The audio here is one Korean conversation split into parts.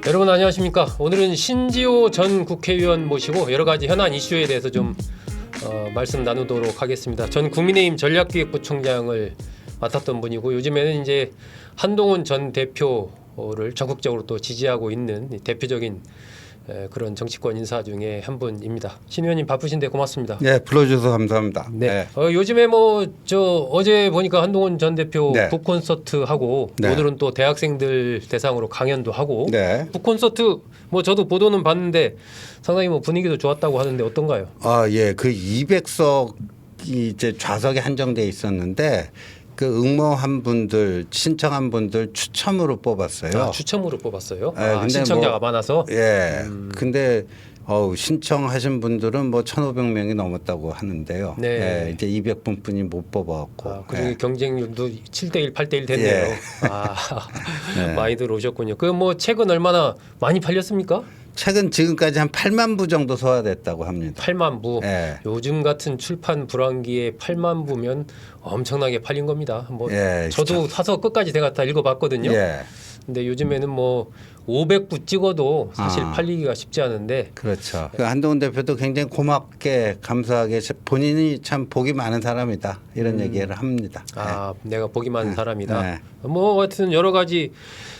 여러분 안녕하십니까. 오늘은 신지호 전 국회의원 모시고 여러 가지 현안 이슈에 대해서 좀 말씀 나누도록 하겠습니다. 전 국민의힘 전략기획부총장을 맡았던 분이고 요즘에는 이제 한동훈 전 대표를 적극적으로 또 지지하고 있는 대표적인 그런 정치권 인사 중에 한 분입니다. 신 의원님 바쁘신데 고맙습니다. 네, 불러주셔서 감사합니다. 네. 요즘에 뭐 어제 보니까 한동훈 전 대표 네. 북콘서트 하고 네. 오늘은 또 대학생들 대상으로 강연도 하고 네. 북콘서트 뭐 저도 보도는 봤는데 상당히 뭐 분위기도 좋았다고 하는데 어떤가요? 예, 그 200석이 이제 좌석에 한정돼 있었는데 그 응모한 분들, 신청한 분들 추첨으로 뽑았어요. 추첨으로 뽑았어요. 근데 신청자가 많아서. 예. 근데 신청하신 분들은 뭐 1,500명이 넘었다고 하는데요. 네. 이제 200분뿐이 못 뽑아갖고. 그중에 경쟁률도 7대1, 8대1 됐네요. 예. 네. 많이들 오셨군요. 그 뭐 책은 얼마나 많이 팔렸습니까? 책은 지금까지 한 8만 부 정도 소화됐다고 합니다. 8만 부. 예. 요즘 같은 출판 불황기에 8만 부면 엄청나게 팔린 겁니다. 뭐 예, 저도 사서 끝까지 제가 다 읽어봤거든요. 예. 근데 요즘에는 뭐 500부 찍어도 사실 팔리기가 쉽지 않은데. 그렇죠. 그 한동훈 대표도 굉장히 고맙게 감사하게 본인이 참 복이 많은 사람이다 이런 얘기를 합니다. 내가 복이 많은 사람이다. 네. 뭐 하여튼 여러 가지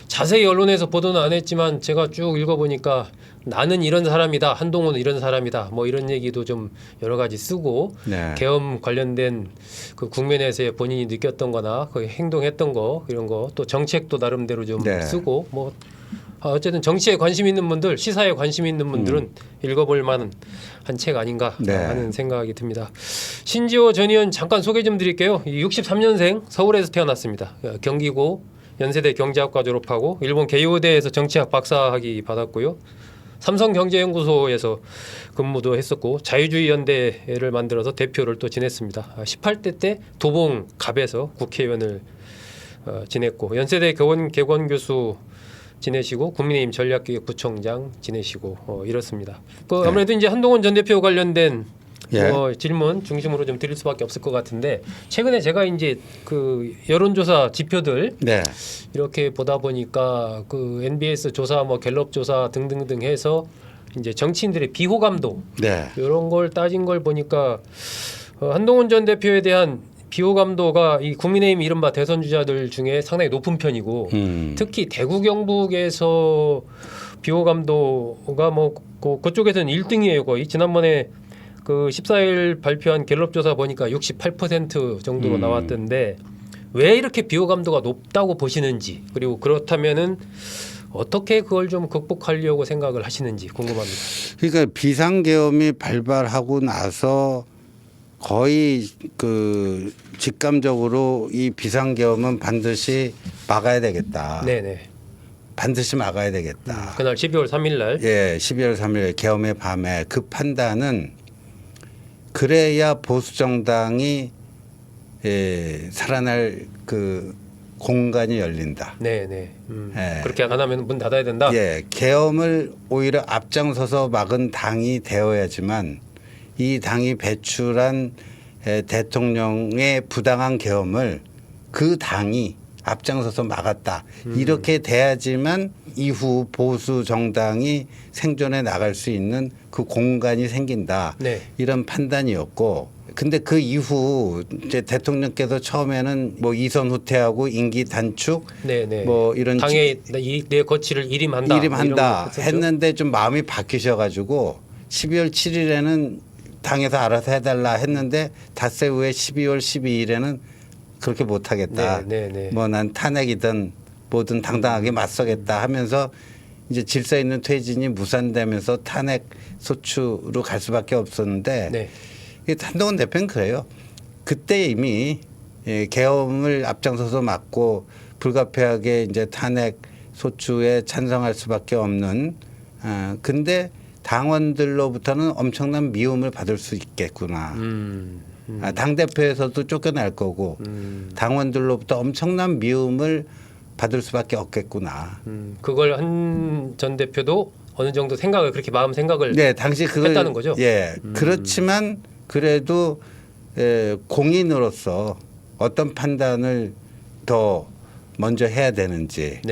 자세히 언론에서 보도는 안 했지만 제가 쭉 읽어보니까 나는 이런 사람이다, 한동훈은 이런 사람이다, 뭐 이런 얘기도 좀 여러 가지 쓰고 네. 계엄 관련된 그 국면에서의 본인이 느꼈던거나 그 행동했던 거 이런 거 또 정책도 나름대로 좀 네. 쓰고 뭐 어쨌든 정치에 관심 있는 분들, 시사에 관심 있는 분들은 읽어볼 만한 한 책 아닌가 네. 하는 생각이 듭니다. 신지호 전 의원 잠깐 소개 좀 드릴게요. 63년생 서울에서 태어났습니다. 경기고 연세대 경제학과 졸업하고 일본 개요대에서 정치학 박사학위 받았고요. 삼성경제연구소에서 근무도 했었고 자유주의 연대를 만들어서 대표를 또 지냈습니다. 18대 때 도봉갑에서 국회의원을 지냈고 연세대 개원 교수 지내시고 국민의힘 전략기획부총장 지내시고 이렇습니다. 아무래도 이제 한동훈 전 대표 관련된 질문 중심으로 좀 드릴 수밖에 없을 것 같은데 최근에 제가 이제 그 여론조사 지표들 이렇게 보다 보니까 그 NBS 조사, 뭐 갤럽 조사 등등등 해서 이제 정치인들의 비호감도 이런 걸 따진 걸 보니까 한동훈 전 대표에 대한 비호감도가 이 국민의힘 이른바 대선 주자들 중에 상당히 높은 편이고 특히 대구 경북에서 비호감도가 뭐 그쪽에서는 1등이에요. 거의 지난번에 그 14일 발표한 갤럽 조사 보니까 68% 정도로 나왔던데 왜 이렇게 비호감도가 높다고 보시는지 그리고 그렇다면은 어떻게 그걸 좀 극복하려고 생각을 하시는지 궁금합니다. 그러니까 비상계엄이 발발하고 나서 거의 그 직감적으로 이 비상계엄은 반드시 막아야 되겠다. 네네. 반드시 막아야 되겠다. 그날 12월 3일 날. 12월 3일 계엄의 밤에 그 판단은 그래야 보수 정당이 살아날 그 공간이 열린다. 네네. 그렇게 안 하면 문 닫아야 된다. 계엄을 오히려 앞장서서 막은 당이 되어야지만 이 당이 배출한 대통령의 부당한 계엄을 그 당이 앞장서서 막았다. 이렇게 돼야지만 이후 보수 정당이 생존해 나갈 수 있는 그 공간이 생긴다. 이런 판단이었고, 근데 그 이후 이제 대통령께서 처음에는 뭐 이선 후퇴하고 임기 단축, 뭐 이런 당의 내 거취를 일임한다 했는데 좀 마음이 바뀌셔가지고 12월 7일에는 당에서 알아서 해달라 했는데 닷새 후에 12월 12일에는 그렇게 못하겠다. 뭐 난 탄핵이든 뭐든 당당하게 맞서겠다 하면서 이제 질서 있는 퇴진이 무산되면서 탄핵 소추로 갈 수밖에 없었는데 한동훈 대표는 그래요. 그때 이미 계엄을 앞장서서 막고 불가피하게 이제 탄핵 소추에 찬성할 수밖에 없는 근데 당원들로부터는 엄청난 미움을 받을 수 있겠구나. 당대표에서도 쫓겨날 거고 당원들로부터 엄청난 미움을 받을 수밖에 없겠구나. 그걸 한 전 대표도 어느 정도 생각을 그렇게 마음 생각을 당시 그걸 했다는 거죠. 그렇지만 그래도 공인으로서 어떤 판단을 더 먼저 해야 되는지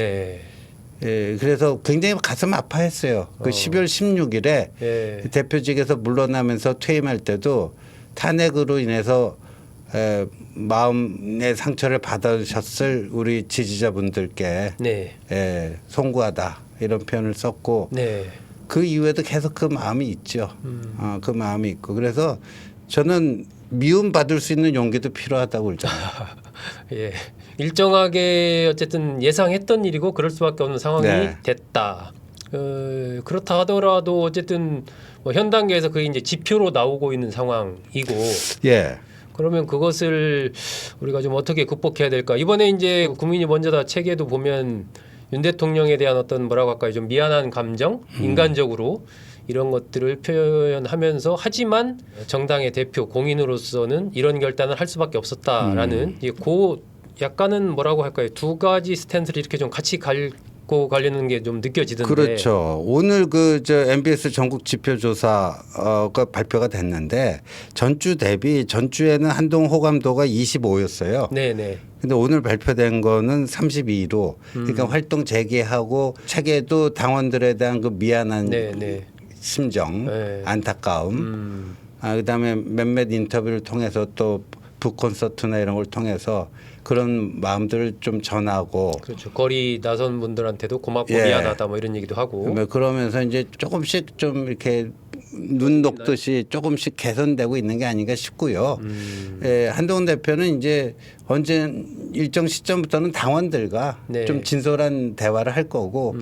예, 그래서 굉장히 가슴 아파했어요. 그 12월 16일에 예. 대표직에서 물러나면서 퇴임할 때도 탄핵으로 인해서 마음의 상처를 받으셨을 우리 지지자분들께 네. 송구하다 이런 표현을 썼고 네. 그 이후에도 계속 그 마음이 있죠. 그 마음이 있고 그래서 저는 미움 받을 수 있는 용기도 필요하다고 그러잖아요. 예. 일정하게 어쨌든 예상했던 일이고 그럴 수밖에 없는 상황이 네. 됐다. 그렇다 하더라도 어쨌든 뭐 현 단계에서 그게 이제 지표로 나오고 있는 상황이고. 예. 그러면 그것을 우리가 좀 어떻게 극복해야 될까? 이번에 이제 국민이 먼저다 책에도 보면 윤 대통령에 대한 어떤 뭐라고 할까요? 좀 미안한 감정, 인간적으로 이런 것들을 표현하면서 하지만 정당의 대표 공인으로서는 이런 결단을 할 수밖에 없었다라는 이게 그 약간은 뭐라고 할까요? 두 가지 스탠스를 이렇게 좀 같이 갈고 가려는 게 좀 느껴지던데. 그렇죠. 오늘 그 MBS 전국 지표 조사가 발표가 됐는데 전주 대비 전주에는 한동훈 호감도가 25였어요. 네네. 근데 오늘 발표된 거는 32로 그러니까 활동 재개하고 책에도 당원들에 대한 그 미안한 네네. 심정, 네. 안타까움. 그다음에 몇몇 인터뷰를 통해서 또 북콘서트나 이런 걸 통해서 그런 마음들을 좀 전하고 그렇죠. 거리 나선 분들한테도 고맙고 예. 미안하다 뭐 이런 얘기도 하고. 그러면서 이제 조금씩 좀 이렇게 눈 녹듯이 조금씩 개선되고 있는 게 아닌가 싶고요. 한동훈 대표는 이제 언제 일정 시점부터는 당원들과 네. 좀 진솔한 대화를 할 거고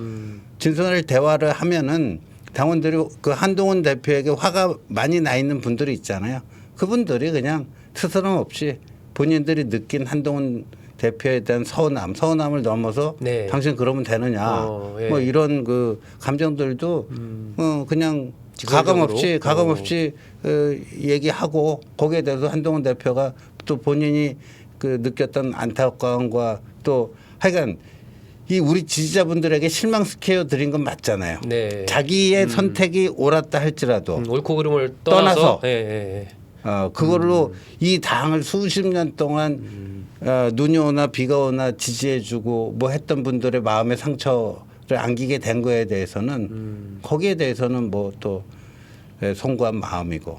진솔한 대화를 하면은 당원들이 그 한동훈 대표에게 화가 많이 나 있는 분들이 있잖아요. 그분들이 그냥 스스럼 없이 본인들이 느낀 한동훈 대표에 대한 서운함을 넘어서 네. 당신 그러면 되느냐 예. 뭐 이런 그 감정들도 그냥 직설적으로? 가감 없이 얘기하고 거기에 대해서 한동훈 대표가 또 본인이 그 느꼈던 안타까움과 또 하여간 이 우리 지지자분들에게 실망시켜 드린 건 맞잖아요. 네. 자기의 선택이 옳았다 할지라도 옳고 그름을 떠나서 떠나서 그걸로 이 당을 수십 년 동안 눈이 오나 비가 오나 지지해주고 뭐 했던 분들의 마음의 상처를 안기게 된 거에 대해서는 거기에 대해서는 뭐 또 송구한 마음이고.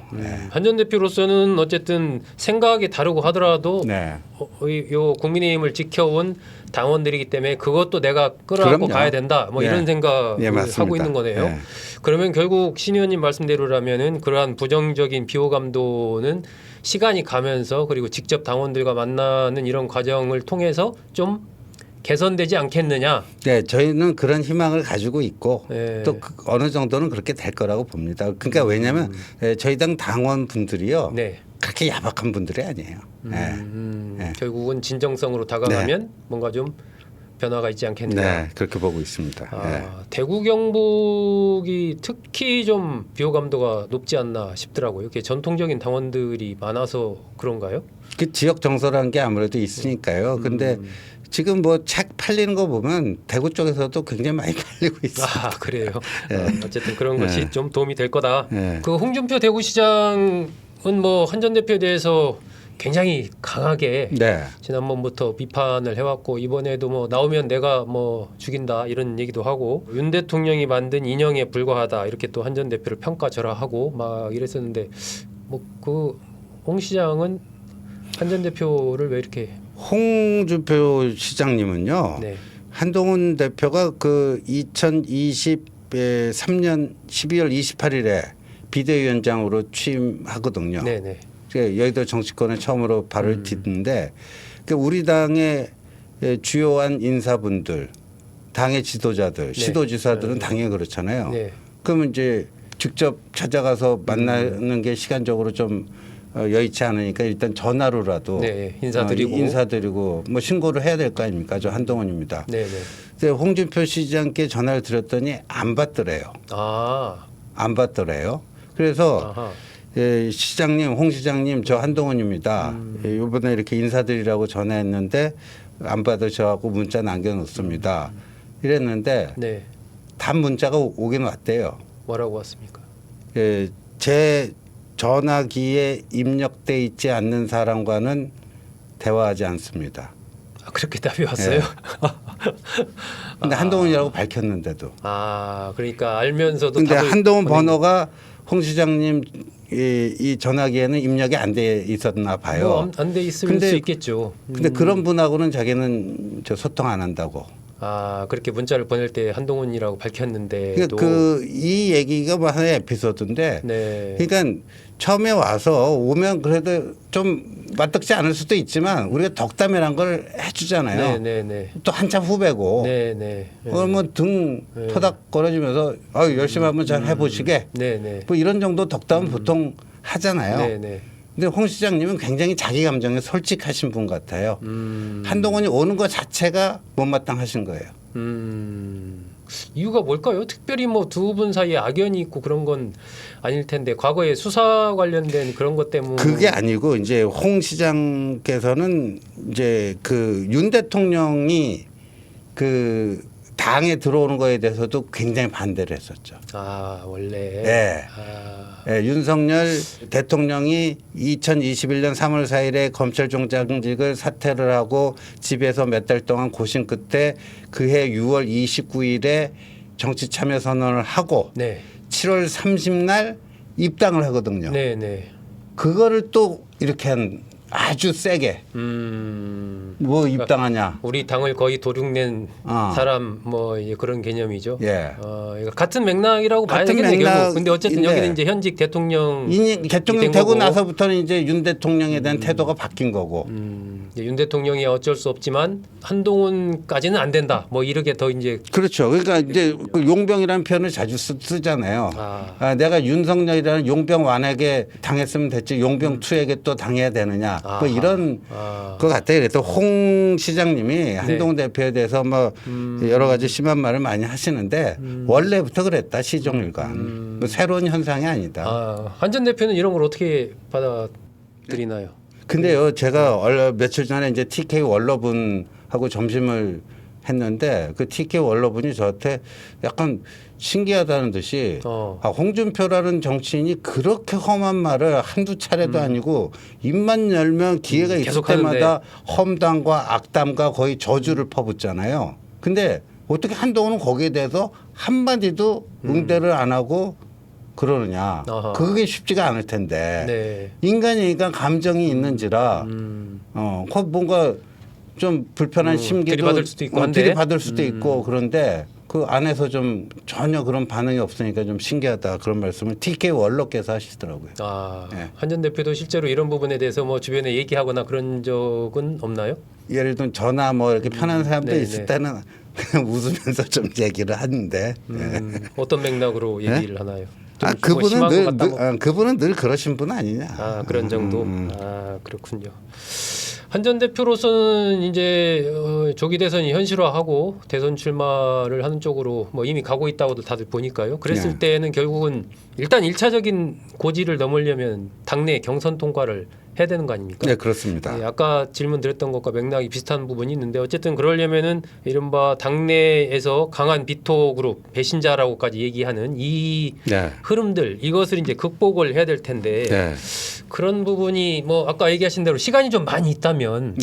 한 전 대표로서는 어쨌든 생각이 다르고 하더라도 네. 요 국민의힘을 지켜온 당원들이기 때문에 그것도 내가 끌어안고 그럼요. 가야 된다. 뭐 예. 이런 생각을 예, 맞습니다. 하고 있는 거네요. 예. 그러면 결국 신 의원님 말씀대로라면은 그러한 부정적인 비호감도는 시간이 가면서 그리고 직접 당원들과 만나는 이런 과정을 통해서 좀 개선되지 않겠느냐. 네, 저희는 그런 희망을 가지고 있고 예. 또 어느 정도는 그렇게 될 거라고 봅니다. 그러니까 왜냐하면 저희 당 당원 분들이요. 네. 그렇게 야박한 분들이 아니에요. 예. 결국은 진정성으로 다가가면 뭔가 좀 변화가 있지 않겠느냐. 네, 그렇게 보고 있습니다. 대구 경북이 특히 좀 비호감도가 높지 않나 싶더라고요. 이렇게 전통적인 당원들이 많아서 그런가요? 그 지역 정서라는 게 아무래도 있으니까요. 근데 지금 뭐 책 팔리는 거 보면 대구 쪽에서도 굉장히 많이 팔리고 있어요. 그래요. 예. 어쨌든 그런 것이 예. 좀 도움이 될 거다. 예. 그 홍준표 대구시장은 뭐 한 전 대표에 대해서 굉장히 강하게 네. 지난번부터 비판을 해왔고 이번에도 뭐 나오면 내가 뭐 죽인다 이런 얘기도 하고 윤 대통령이 만든 인형에 불과하다 이렇게 또 한 전 대표를 평가절하하고 막 이랬었는데 뭐 그 홍 시장은 한 전 대표를 왜 이렇게 홍준표 시장님은요. 네. 한동훈 대표가 그 2023년 12월 28일에 비대위원장으로 취임하거든요. 네네. 여의도 정치권에 처음으로 발을 딛는데 우리 당의 주요한 인사분들, 당의 지도자들, 네. 시도지사들은 당연히 그렇잖아요. 네. 그러면 이제 직접 찾아가서 만나는 게 시간적으로 좀 여의치 않으니까 일단 전화로라도 네, 인사드리고 뭐 신고를 해야 될 거 아닙니까? 저 한동훈입니다. 네네. 근데 홍준표 시장께 전화를 드렸더니 안 받더래요. 안 받더래요. 그래서 아하. 시장님, 홍 시장님, 저 한동훈입니다. 이번에 이렇게 인사드리라고 전화했는데 안 받으셔갖고 문자 남겨놓습니다. 이랬는데 네. 단 문자가 오긴 왔대요. 뭐라고 왔습니까? 제 전화기에 입력돼 있지 않는 사람과는 대화하지 않습니다. 그렇게 답이 왔어요? 예. 근데 한동훈이라고 밝혔는데도. 그러니까 알면서도. 근데 한동훈 번호가 홍 시장님 이 전화기에는 입력이 안 돼 있었나 봐요. 뭐 안 돼 있을 수 있겠죠. 근데 그런 분하고는 자기는 저 소통 안 한다고. 그렇게 문자를 보낼 때 한동훈이라고 밝혔는데. 그러니까 이 얘기가 뭐 하나의 에피소드인데. 네. 그러니까 처음에 와서 오면 그래도 좀 맞득지 않을 수도 있지만 우리가 덕담이란 걸 해주잖아요. 네네네. 또 한참 후배고. 네네. 그러면 등 토닥거려주면서 열심히 한번 잘 해보시게. 네네. 뭐 이런 정도 덕담은 보통 하잖아요. 네네. 근데 홍 시장님은 굉장히 자기 감정에 솔직하신 분 같아요. 한동훈이 오는 것 자체가 못마땅하신 거예요. 이유가 뭘까요? 특별히 뭐 두 분 사이에 악연이 있고 그런 건 아닐 텐데 과거에 수사 관련된 그런 것 때문에. 그게 아니고 이제 홍 시장께서는 이제 그 윤 대통령이 그 당에 들어오는 거에 대해서도 굉장히 반대를 했었죠. 원래. 네. 네, 윤석열 대통령이 2021년 3월 4일에 검찰총장직을 사퇴를 하고 집에서 몇 달 동안 고심 끝에 그해 6월 29일에 정치 참여 선언을 하고 7월 30날 입당을 하거든요. 네네. 그거를 또 이렇게 한 아주 세게 뭐 입당하냐. 우리 당을 거의 도륙낸 사람 뭐 이제 그런 개념이죠. 예. 같은 맥락이라고 봐야 되겠네 결국. 근데 어쨌든 여기는 이제 현직 대통령 되고 나서부터는 이제 윤 대통령에 대한 태도가 바뀐 거고. 윤 대통령이 어쩔 수 없지만 한동훈까지는 안 된다. 뭐 이렇게 더 이제. 그렇죠. 그러니까 이제 그 용병이라는 표현을 자주 쓰잖아요. 내가 윤석열이라는 용병1에게 당했으면 됐지 용병2에게 또 당해야 되느냐. 뭐 이런 것 같아요. 그래서 홍 시장님이 한동훈 대표에 대해서 뭐 여러 가지 심한 말을 많이 하시는데 원래부터 그랬다. 시종일관. 뭐 새로운 현상이 아니다. 한 전 대표는 이런 걸 어떻게 받아들이나요? 근데요, 제가 며칠 전에 이제 TK 원로분하고 점심을 했는데 그 TK 원로분이 저한테 약간 신기하다는 듯이 홍준표라는 정치인이 그렇게 험한 말을 한두 차례도 아니고 입만 열면 기회가 있을 때마다 험담과 악담과 거의 저주를 퍼붓잖아요. 근데 어떻게 한동훈은 거기에 대해서 한마디도 응대를 안 하고 그러느냐. 그게 쉽지가 않을 텐데 인간이니까 감정이 있는지라 뭔가 좀 불편한 심기도 들이받을 수도 있고 들이받을 수도 있고 그런데 그 안에서 좀 전혀 그런 반응이 없으니까 좀 신기하다 그런 말씀을 TK 원로께서 하시더라고요. 한 전 대표도 실제로 이런 부분에 대해서 뭐 주변에 얘기하거나 그런 적은 없나요? 예를 들면 전화 뭐 이렇게 편한 사람들 있을 때는 그냥 웃으면서 좀 얘기를 하는데 어떤 맥락으로 얘기를 하나요? 그분은 늘 그러신 분 아니냐. 그런 정도. 그렇군요. 한 전 대표로서는 이제 조기 대선이 현실화하고 대선 출마를 하는 쪽으로 뭐 이미 가고 있다고도 다들 보니까요. 그랬을 때는 결국은 일단 1차적인 고지를 넘으려면 당내 경선 통과를 해야 되는 거 아닙니까? 네, 그렇습니다. 아까 질문 드렸던 것과 맥락이 비슷한 부분이 있는데 어쨌든 그러려면은 이른바 당내에서 강한 비토 그룹 배신자라고까지 얘기하는 이 흐름들 이것을 이제 극복을 해야 될 텐데 그런 부분이 뭐 아까 얘기하신 대로 시간이 좀 많이 있다면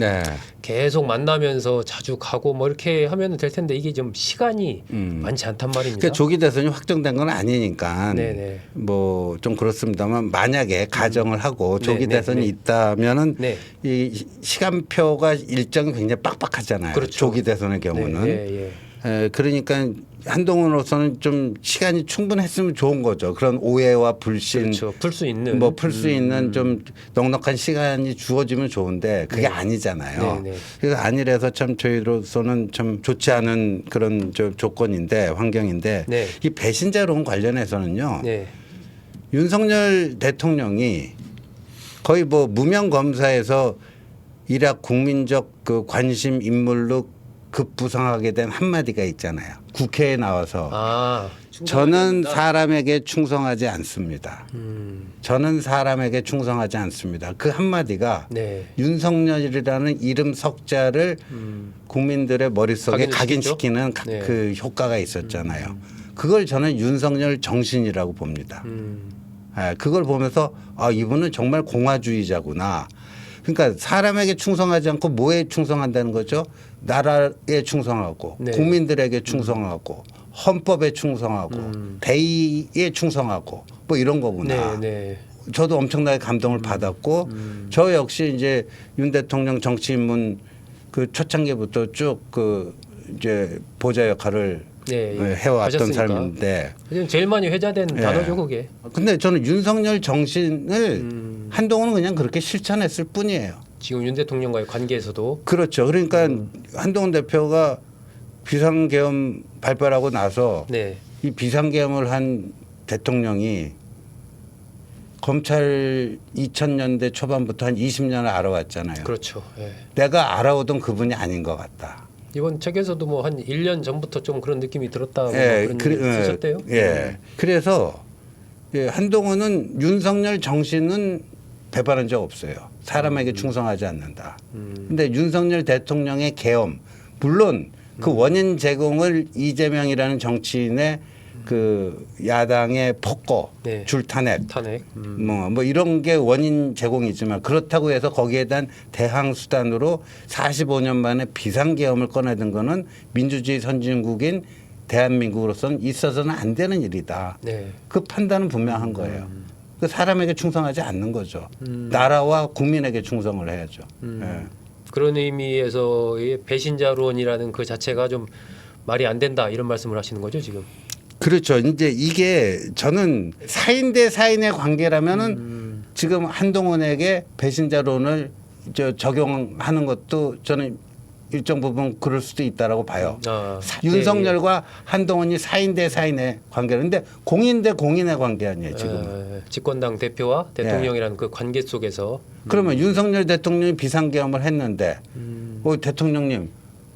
계속 만나면서 자주 가고 뭐 이렇게 하면 될 텐데 이게 좀 시간이 많지 않단 말입니다. 그러니까 조기 대선이 확정된 건 아니니까 뭐 좀 그렇습니다만 만약에 가정을 하고 조기 대선이 있다면은 이 시간표가 일정이 굉장히 빡빡하잖아요. 그렇죠. 조기 대선의 경우는. 그러니까 한동훈으로서는 좀 시간이 충분했으면 좋은 거죠. 그런 오해와 불신 풀 수 있는 풀 수 있는 좀 넉넉한 시간이 주어지면 좋은데 그게 아니잖아요. 그래서 아니라서 참 저희로서는 참 좋지 않은 그런 조건인데 환경인데 이 배신자론 관련해서는요. 윤석열 대통령이 거의 뭐 무명 검사에서 일학 국민적 그 관심 인물로 급부상하게 된 한마디가 있잖아요. 국회에 나와서 저는 사람에게 충성하지 않습니다. 저는 사람에게 충성하지 않습니다. 그 한마디가 윤석열이라는 이름 석자를 국민들의 머릿속에 각인시키는 그 효과가 있었잖아요. 그걸 저는 윤석열 정신이라고 봅니다. 그걸 보면서 이분은 정말 공화주의자구나. 그러니까 사람에게 충성하지 않고 뭐에 충성한다는 거죠? 나라에 충성하고 네. 국민들에게 충성하고 헌법에 충성하고 대의에 충성하고 뭐 이런 거구나. 네. 저도 엄청나게 감동을 받았고 저 역시 이제 윤 대통령 정치 입문 그 초창기부터 쭉 그 이제 보좌 역할을 해왔던 하셨으니까. 사람인데 지금 제일 많이 회자된 단어죠 그게. 근데 저는 윤석열 정신을 한동훈은 그냥 그렇게 실천했을 뿐이에요. 지금 윤 대통령과의 관계에서도. 그렇죠. 그러니까 한동훈 대표가 비상계엄 발표하고 나서 네. 이 비상계엄을 한 대통령이 검찰 2000년대 초반부터 한 20년을 알아왔잖아요. 그렇죠. 예. 내가 알아오던 그분이 아닌 것 같다. 이번 책에서도 뭐 한 1년 전부터 좀 그런 느낌이 들었다고 그런 그래, 얘기 쓰셨대요. 예. 그래서 한동훈은 윤석열 정신은 배반한 적 없어요. 사람에게 충성하지 않는다. 근데 윤석열 대통령의 계엄, 물론 그 원인 제공을 이재명이라는 정치인의 그 야당의 폭거, 네. 줄탄핵, 탄핵. 뭐 이런 게 원인 제공이지만 그렇다고 해서 거기에 대한 대항 수단으로 45년 만에 비상계엄을 꺼내든 거는 민주주의 선진국인 대한민국으로서는 있어서는 안 되는 일이다. 네. 그 판단은 분명한 거예요. 그 사람에게 충성하지 않는 거죠. 나라와 국민에게 충성을 해야죠. 예. 그런 의미에서의 배신자론이라는 그 자체가 좀 말이 안 된다 이런 말씀을 하시는 거죠 지금. 그렇죠. 이제 이게 저는 사인 대 사인의 관계라면은 지금 한동훈에게 배신자론을 적용하는 것도 저는 일정 부분 그럴 수도 있다라고 봐요. 윤석열과 한동훈이 사인 대 사인의 관계인데 공인 대 공인의 관계 아니에요 지금. 집권당 대표와 대통령이라는 그 관계 속에서. 그러면 윤석열 대통령이 비상계엄을 했는데 대통령님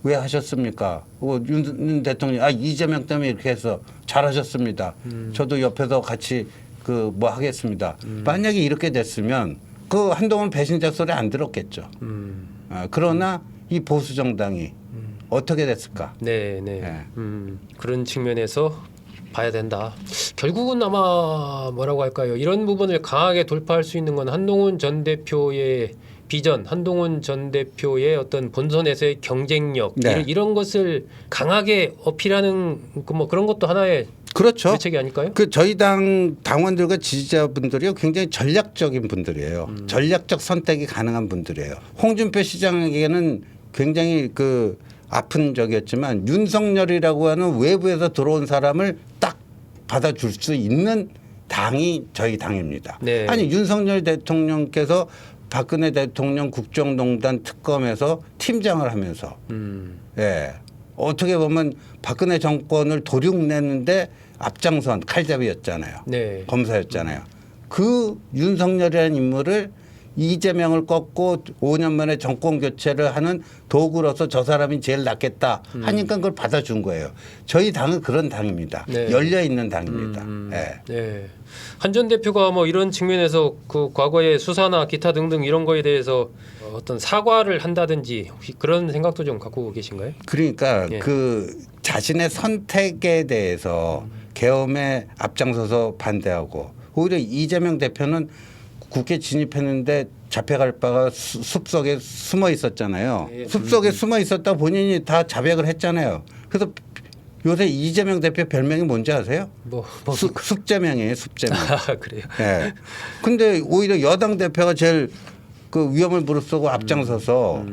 왜 하셨습니까? 윤 대통령 이재명 때문에 이렇게 해서 잘하셨습니다. 저도 옆에서 같이 그 뭐 하겠습니다. 만약에 이렇게 됐으면 그 한동훈 배신자 소리 안 들었겠죠. 그러나 이 보수 정당이 어떻게 됐을까? 네. 그런 측면에서 봐야 된다. 결국은 아마 뭐라고 할까요? 이런 부분을 강하게 돌파할 수 있는 건 한동훈 전 대표의 비전, 한동훈 전 대표의 어떤 본선에서의 경쟁력 이런 것을 강하게 어필하는 뭐 그런 것도 하나의 그렇죠. 대책이 아닐까요? 그 저희 당 당원들과 지지자분들이 굉장히 전략적인 분들이에요. 전략적 선택이 가능한 분들이에요. 홍준표 시장에게는 굉장히 그 아픈 적이었지만 윤석열이라고 하는 외부에서 들어온 사람을 딱 받아줄 수 있는 당이 저희 당입니다. 네. 아니 윤석열 대통령께서 박근혜 대통령 국정농단 특검에서 팀장을 하면서 어떻게 보면 박근혜 정권을 도륙내는데 앞장선 칼잡이였잖아요. 네. 검사였잖아요. 그 윤석열이라는 인물을 이재명을 꺾고 5년 만에 정권 교체를 하는 도구로서 저 사람이 제일 낫겠다 하니까 그걸 받아준 거예요. 저희 당은 그런 당입니다. 네. 열려 있는 당입니다. 네. 한 전 대표가 뭐 이런 측면에서 그 과거의 수사나 기타 등등 이런 거에 대해서 어떤 사과를 한다든지 혹시 그런 생각도 좀 갖고 계신가요? 그러니까 그 자신의 선택에 대해서 계엄에 앞장서서 반대하고 오히려 이재명 대표는 국회 진입했는데 잡혀갈 바가 숲속에 숨어 있었잖아요. 숲속에 숨어 있었다 본인이 다 자백을 했잖아요. 그래서 요새 이재명 대표 별명이 뭔지 아세요? 숲재명이에요. 숲재명. 그래요? 네. 근데 오히려 여당 대표가 제일 그 위험을 무릅쓰고 앞장서서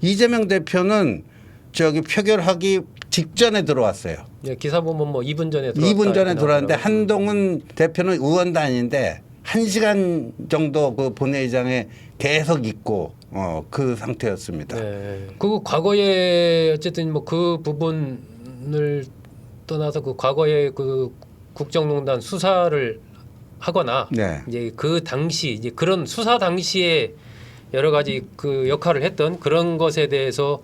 이재명 대표는 저기 표결하기 직전에 들어왔어요. 기사 보면 뭐 2분 전에 2분 전에 들어왔는데 한동훈 대표는 의원도 아닌데 1시간 정도 그 본회의장에 계속 있고 그 상태였습니다. 네. 그 과거에 어쨌든 뭐 그 부분을 떠나서 그 과거에 그 국정농단 수사를 하거나 이제 그 당시 이제 그런 수사 당시에 여러 가지 그 역할을 했던 그런 것에 대해서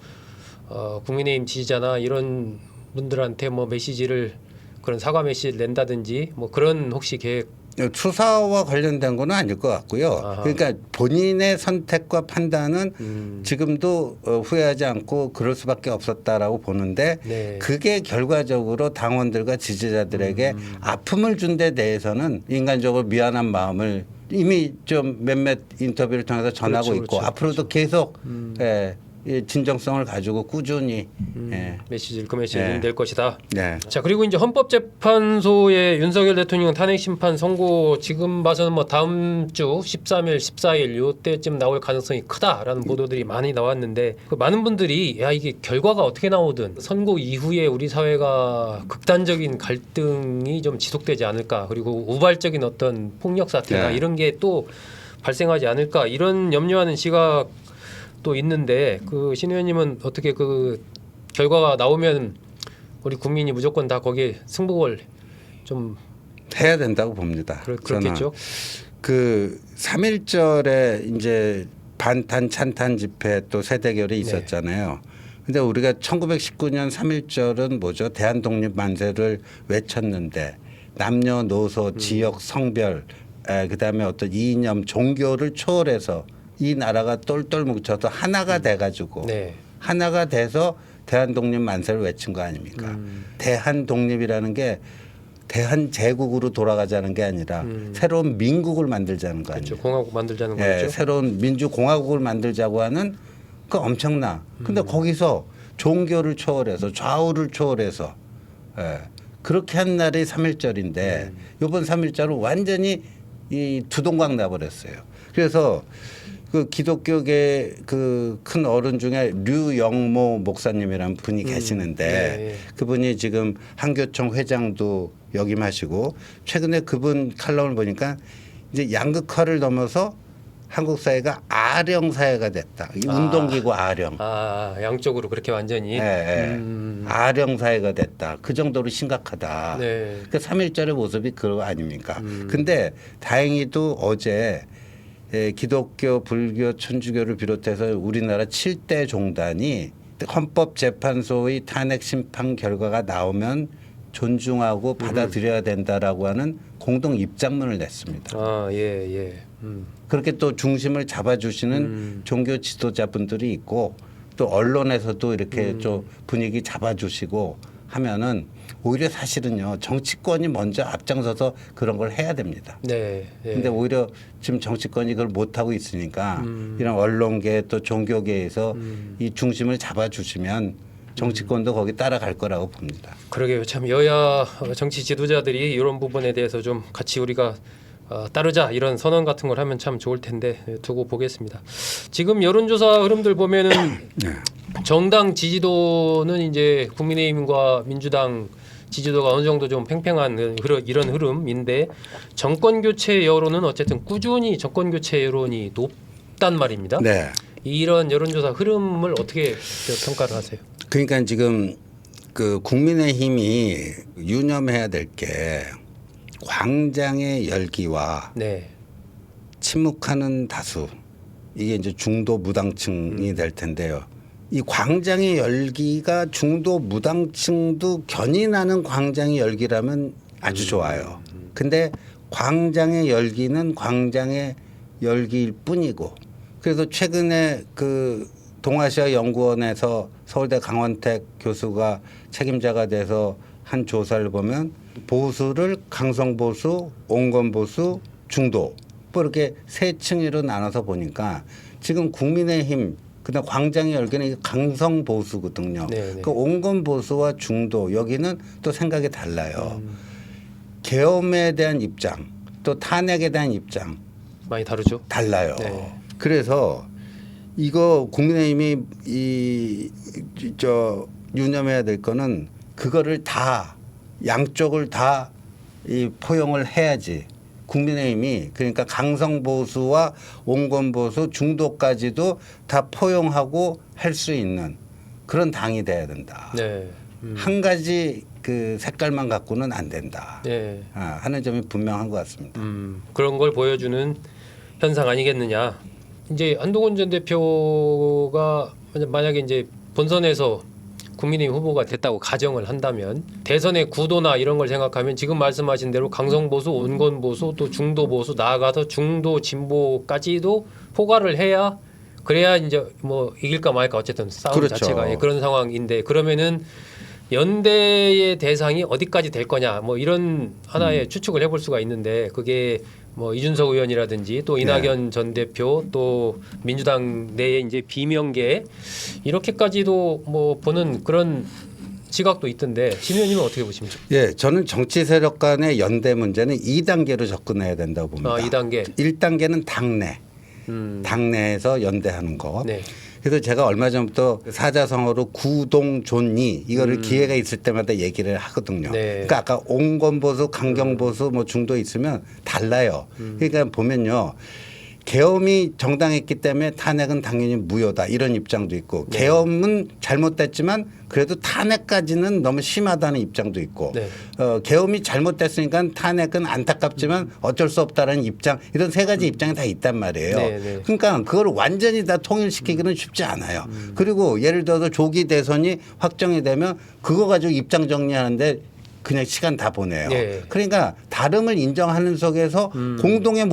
국민의힘 지지자나 이런 분들한테 뭐 메시지를 그런 사과 메시지를 낸다든지 뭐 그런 혹시 계획 수사와 관련된 건 아닐 것 같고요. 아하. 그러니까 본인의 선택과 판단은 지금도 후회하지 않고 그럴 수밖에 없었다라고 보는데 그게 결과적으로 당원들과 지지자들에게 아픔을 준 데 대해서는 인간적으로 미안한 마음을 이미 좀 몇몇 인터뷰를 통해서 전하고 그렇죠, 있고 그렇죠, 앞으로도 계속 이 진정성을 가지고 꾸준히 메시지를 그 메시지를 낼 것이다. 네. 자, 그리고 이제 헌법재판소의 윤석열 대통령 탄핵 심판 선고 지금 봐서는 뭐 다음 주 13일, 14일 요때쯤 나올 가능성이 크다라는 보도들이 많이 나왔는데 그 많은 분들이 야 이게 결과가 어떻게 나오든 선고 이후에 우리 사회가 극단적인 갈등이 좀 지속되지 않을까 그리고 우발적인 어떤 폭력 사태나 네. 이런 게 또 발생하지 않을까 이런 염려하는 시각 또 있는데 그 신 의원님은 어떻게 그 결과가 나오면 우리 국민이 무조건 다 거기에 승복을 좀 해야 된다고 봅니다. 그렇겠죠. 그 3.1절에 이제 반탄 찬탄 집회 또 세대결이 있었잖아요. 근데 우리가 1919년 3.1절은 뭐죠? 대한독립 만세를 외쳤는데 남녀노소 지역 성별 그다음에 어떤 이념 종교를 초월해서 이 나라가 똘똘 뭉쳐서 하나가 돼가지고 하나가 돼서 대한독립 만세를 외친 거 아닙니까? 대한독립이라는 게 대한제국으로 돌아가자는 게 아니라 새로운 민국을 만들자는 거 아니에요? 그렇죠. 공화국 만들자는 거죠. 새로운 민주공화국을 만들자고 하는 그 엄청나. 근데 거기서 종교를 초월해서 좌우를 초월해서 그렇게 한 날이 3.1절인데 이번 3.1절은 완전히 이 두동강 나버렸어요. 그래서 그 기독교계 그 큰 어른 중에 류영모 목사님이라는 분이 계시는데 그분이 지금 한교총 회장도 역임하시고 최근에 그분 칼럼을 보니까 이제 양극화를 넘어서 한국 사회가 아령 사회가 됐다. 이 운동기구 아령. 양쪽으로 그렇게 완전히. 아령 사회가 됐다. 그 정도로 심각하다. 그 3.1절의 모습이 그거 아닙니까? 근데 다행히도 어제 기독교, 불교, 천주교를 비롯해서 우리나라 7대 종단이 헌법재판소의 탄핵 심판 결과가 나오면 존중하고 받아들여야 된다라고 하는 공동 입장문을 냈습니다. 그렇게 또 중심을 잡아주시는 종교 지도자분들이 있고 또 언론에서도 이렇게 좀 분위기 잡아주시고 하면은 오히려 사실은요 정치권이 먼저 앞장서서 그런 걸 해야 됩니다. 근데 오히려 지금 정치권이 그걸 못 하고 있으니까 이런 언론계 또 종교계에서 이 중심을 잡아주시면 정치권도 거기 따라갈 거라고 봅니다. 그러게요. 참 여야 정치 지도자들이 이런 부분에 대해서 좀 같이 우리가 따르자 이런 선언 같은 걸 하면 참 좋을 텐데 두고 보겠습니다. 지금 여론조사 흐름들 보면은 정당 지지도는 이제 국민의힘과 민주당 지지도가 어느 정도 좀 팽팽한 이런 흐름인데 정권 교체 여론은 어쨌든 꾸준히 정권 교체 여론이 높단 말입니다. 이런 여론조사 흐름을 어떻게 평가를 하세요? 그러니까 지금 그 국민의힘이 유념해야 될 게 광장의 열기와 침묵하는 다수 이게 이제 중도 무당층이 될 텐데요. 이 광장의 열기가 중도 무당층도 견인하는 광장의 열기라면 아주 좋아요. 근데 광장의 열기는 광장의 열기일 뿐이고 그래서 최근에 그 동아시아 연구원에서 서울대 강원택 교수가 책임자가 돼서 한 조사를 보면 보수를 강성보수, 온건보수, 중도 뭐 이렇게 세 층으로 나눠서 보니까 지금 국민의힘 그다음 광장의 열기는 강성보수거든요. 그 온건보수와 중도 여기는 또 생각이 달라요. 계엄에 대한 입장 또 탄핵에 대한 입장 많이 다르죠. 달라요. 그래서 이거 국민의힘이 유념해야 될 거는 그거를 다 양쪽을 다 포용을 해야지 국민의힘이 그러니까 강성보수와 온건보수 중도까지도 다 포용하고 할 수 있는 그런 당이 돼야 된다. 한 가지 그 색깔만 갖고는 안 된다. 하는 점이 분명한 것 같습니다. 그런 걸 보여주는 현상 아니겠느냐. 이제 한동훈 전 대표가 만약에 이제 본선에서 국민의힘 후보가 됐다고 가정을 한다면 대선의 구도나 이런 걸 생각하면 지금 말씀하신 대로 강성보수, 온건보수, 또 중도보수 나아가서 중도 진보까지도 포괄을 해야 그래야 이제 뭐 이길까 말까 어쨌든 싸움 자체가 그런 상황인데 그러면은 연대의 대상이 어디까지 될 거냐 뭐 이런 하나의 추측을 해볼 수가 있는데 그게 뭐 이준석 의원이라든지 또 이낙연 전 대표 또 민주당 내에 이제 비명계 이렇게까지도 뭐 보는 그런 지각도 있던데 심 의원님은 어떻게 보십니까? 예, 저는 정치 세력 간의 연대 문제는 2단계로 접근해야 된다고 봅니다. 2단계. 1단계는 당내. 당내에서 연대하는 거. 네. 그래서 제가 얼마 전부터 사자성어로 구동존이 이거를 기회가 있을 때마다 얘기를 하거든요. 네. 그러니까 아까 온건보수, 강경보수 뭐 중도 있으면 달라요. 그러니까 보면요. 계엄이 정당했기 때문에 탄핵은 당연히 무효다 이런 입장도 있고 네. 계엄은 잘못됐지만 그래도 탄핵까지는 너무 심하다는 입장도 있고 네. 계엄이 잘못됐으니까 탄핵은 안타깝지만 어쩔 수 없다는 입장 이런 세 가지 입장이 다 있단 말이에요. 네, 네. 그러니까 그걸 완전히 다 통일시키기는 쉽지 않아요. 그리고 예를 들어서 조기 대선이 확정이 되면 그거 가지고 입장 정리하는데 그냥 시간 다 보내요. 네. 그러니까 다름을 인정하는 속에서 공동의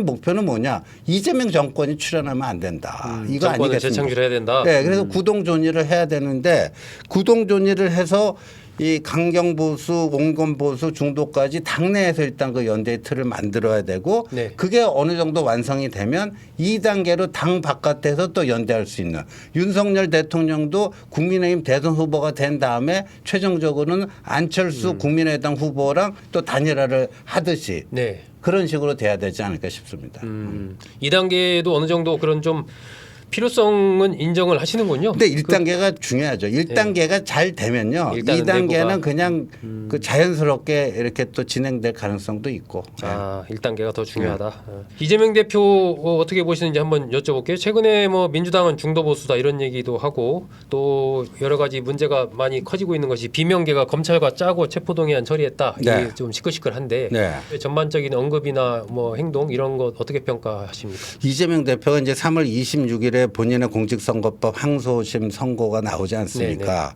목표는 뭐냐? 이재명 정권이 출연하면 안 된다. 이거 정권을 아니겠습니까? 재창출해야 된다. 네, 그래서 구동존의를 해야 되는데 구동존의를 해서 이 강경보수, 온건보수, 중도까지 당내에서 일단 그 연대의 틀을 만들어야 되고 네. 그게 어느 정도 완성이 되면 2단계로 당 바깥에서 또 연대할 수 있는 윤석열 대통령도 국민의힘 대선 후보가 된 다음에 최종적으로는 안철수 국민의당 후보랑 또 단일화를 하듯이 네. 그런 식으로 돼야 되지 않을까 싶습니다. 2단계도 어느 정도 그런 좀 필요성은 인정을 하시는군요. 근데 1단계가 중요하죠. 1단계가 잘 되면요. 2단계는 그냥 그 자연스럽게 이렇게 또 진행될 가능성도 있고. 1단계가 더 중요하다. 이재명 대표 어떻게 보시는지 한번 여쭤볼게요. 최근에 뭐 민주당은 중도 보수다 이런 얘기도 하고 또 여러 가지 문제가 많이 커지고 있는 것이 비명계가 검찰과 짜고 체포동의안 처리했다. 네. 이게 좀 시끌시끌한데 네. 전반적인 언급이나 뭐 행동 이런 것 어떻게 평가하십니까? 이재명 대표가 이제 3월 26일에 본인의 공직선거법 항소심 선고가 나오지 않습니까?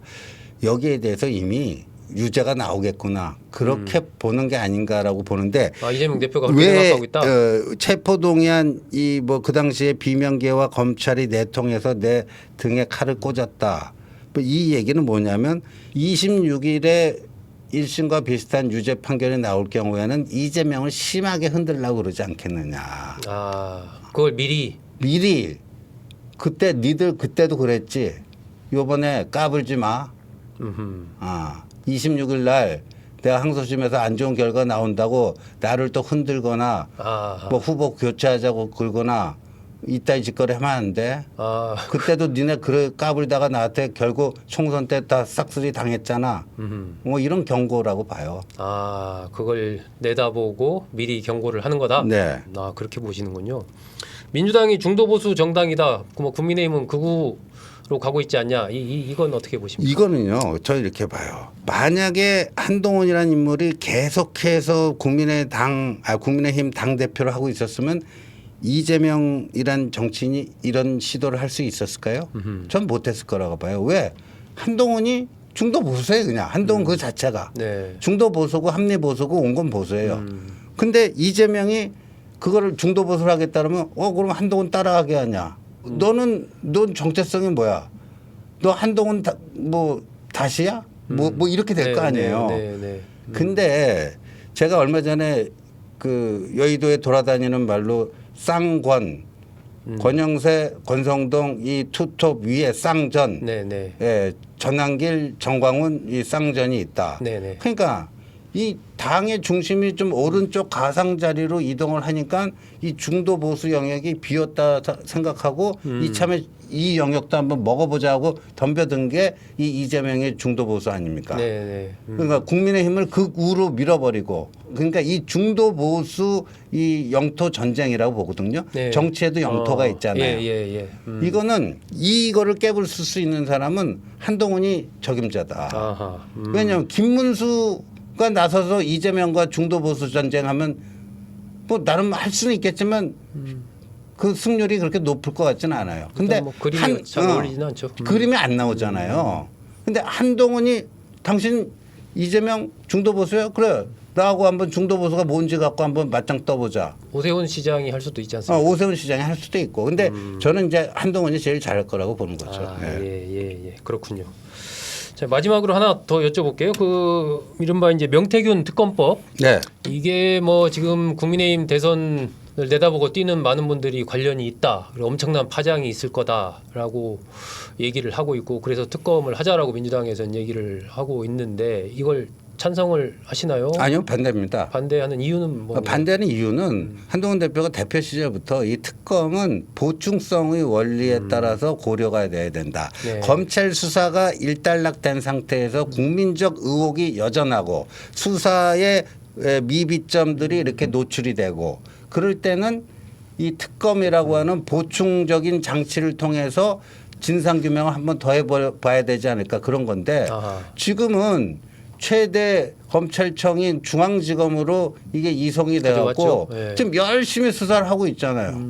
네네. 여기에 대해서 이미 유죄가 나오겠구나 그렇게 보는 게 아닌가라고 보는데 이재명 대표가 그렇게 생각하고 있다. 체포동의안 이 뭐 그 당시에 비명계와 검찰이 내통해서 내 등에 칼을 꽂았다. 뭐 이 얘기는 뭐냐면 26일에 1심과 비슷한 유죄 판결이 나올 경우에는 이재명을 심하게 흔들려고 그러지 않겠느냐. 그걸 미리 그때 니들 그때도 그랬지. 요번에 까불지 마. 26일 날 내가 항소심에서 안 좋은 결과 나온다고 나를 또 흔들거나 뭐 후보 교체하자고 굴거나 이따위 짓거리 하면 안 돼. 그때도 니네 그래 까불다가 나한테 결국 총선 때 다 싹쓸이 당했잖아. 뭐 이런 경고라고 봐요. 그걸 내다보고 미리 경고를 하는 거다. 네. 그렇게 보시는군요. 민주당이 중도보수 정당이다. 뭐 국민의힘은 극우로 가고 있지 않냐. 이건 어떻게 보십니까? 이거는요. 저 이렇게 봐요. 만약에 한동훈이라는 인물이 계속해서 국민의힘 당대표를 하고 있었으면 이재명이란 정치인이 이런 시도를 할 수 있었을까요? 전 못했을 거라고 봐요. 왜? 한동훈이 중도 보수예요. 그냥 한동훈 그 자체가. 네. 중도 보수고 합리 보수고 온건 보수예요. 근데 이재명이 그거를 중도 보수를 하겠다 그러면 그럼 한동훈 따라가게 하냐. 넌 정체성이 뭐야? 너 한동훈 뭐 다시야? 뭐 이렇게 될 거 아니에요. 근데 제가 얼마 전에 그 여의도에 돌아다니는 말로 쌍권, 권영세, 권성동 이 투톱 위에 쌍전, 예, 전환길, 정광훈 이 쌍전이 있다. 그러니까 이 당의 중심이 좀 오른쪽 가상 자리로 이동을 하니까 이 중도 보수 영역이 비었다 생각하고 이참에 이 영역도 한번 먹어보자고 덤벼든 게 이 이재명의 중도 보수 아닙니까? 그러니까 국민의힘을 극우로 밀어버리고 그러니까 이 중도 보수 이 영토 전쟁이라고 보거든요. 정치에도 영토가 있잖아요. 이거는 이거를 깨부술 수 있는 사람은 한동훈이 적임자다. 왜냐하면 김문수가 나서서 이재명과 중도 보수 전쟁하면 뭐 나름 할 수는 있겠지만 그 승률이 그렇게 높을 것 같지는 않아요. 근데 뭐 그림이 잘 어울리지는 않죠. 그림이 안 나오잖아요. 근데 한동훈이 당신 이재명 중도 보수요? 그래. 나하고 한번 중도 보수가 뭔지 갖고 한번 맞짱 떠보자. 오세훈 시장이 할 수도 있지 않습니까? 오세훈 시장이 할 수도 있고. 근데 저는 이제 한동훈이 제일 잘할 거라고 보는 거죠. 그렇군요. 자, 마지막으로 하나 더 여쭤볼게요. 그 이른바 이제 명태균 특검법. 네. 이게 뭐 지금 국민의힘 대선을 내다보고 뛰는 많은 분들이 관련이 있다. 그리고 엄청난 파장이 있을 거다라고 얘기를 하고 있고 그래서 특검을 하자라고 민주당에서는 얘기를 하고 있는데 이걸 찬성을 하시나요? 아니요, 반대입니다. 반대하는 이유는 뭐? 반대하는 이유는 한동훈 대표가 대표 시절부터 이 특검은 보충성의 원리에 따라서 고려가 돼야 된다. 네. 검찰 수사가 일단락된 상태에서 국민적 의혹이 여전하고 수사의 미비점들이 이렇게 노출이 되고 그럴 때는 이 특검이라고 하는 보충적인 장치를 통해서 진상규명을 한번 더 해봐야 되지 않을까 그런 건데 아하. 지금은 최대 검찰청인 중앙지검으로 이게 이송이 돼갖고 네. 지금 열심히 수사를 하고 있잖아요.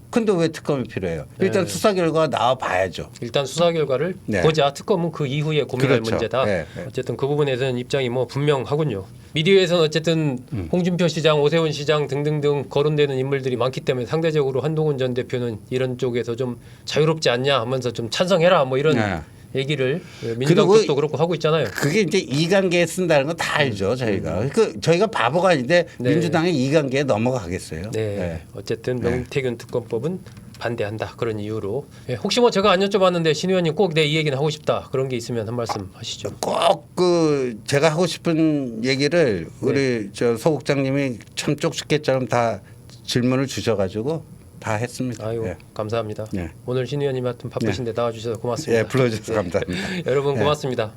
근데 왜 특검이 필요해요? 일단 네. 수사 결과가 나와 봐야죠. 일단 수사 결과를 네. 보자. 특검은 그 이후에 고민할 그렇죠. 문제다. 네, 네. 어쨌든 그 부분에서는 입장이 뭐 분명하군요. 미디어에서는 어쨌든 홍준표 시장, 오세훈 시장 등등등 거론되는 인물들이 많기 때문에 상대적으로 한동훈 전 대표는 이런 쪽에서 좀 자유롭지 않냐 하면서 좀 찬성해라 뭐 이런 네. 얘기를 민주당 그리고 쪽도 그렇고 하고 있잖아요. 그게 이제 이관계에 쓴다는 거 다 알죠 저희가. 그 저희가 바보가 아닌데 네. 민주당의 이관계에 넘어가겠어요. 네. 네. 어쨌든 명태균 특검법은 반대한다 그런 이유로. 혹시 뭐 제가 안 여쭤봤는데 신 의원님 꼭 내 이 얘기는 하고 싶다 그런 게 있으면 한 말씀 하시죠. 꼭 그 제가 하고 싶은 얘기를 우리 저 소 국장님이 참 쪽집게처럼 다 질문을 주셔가지고 다 했습니다. 아유 예. 감사합니다. 네. 오늘 신 의원님 하여튼 바쁘신데 나와주셔서 고맙습니다. 예, 불러주셔서 감사합니다. 여러분 예. 고맙습니다.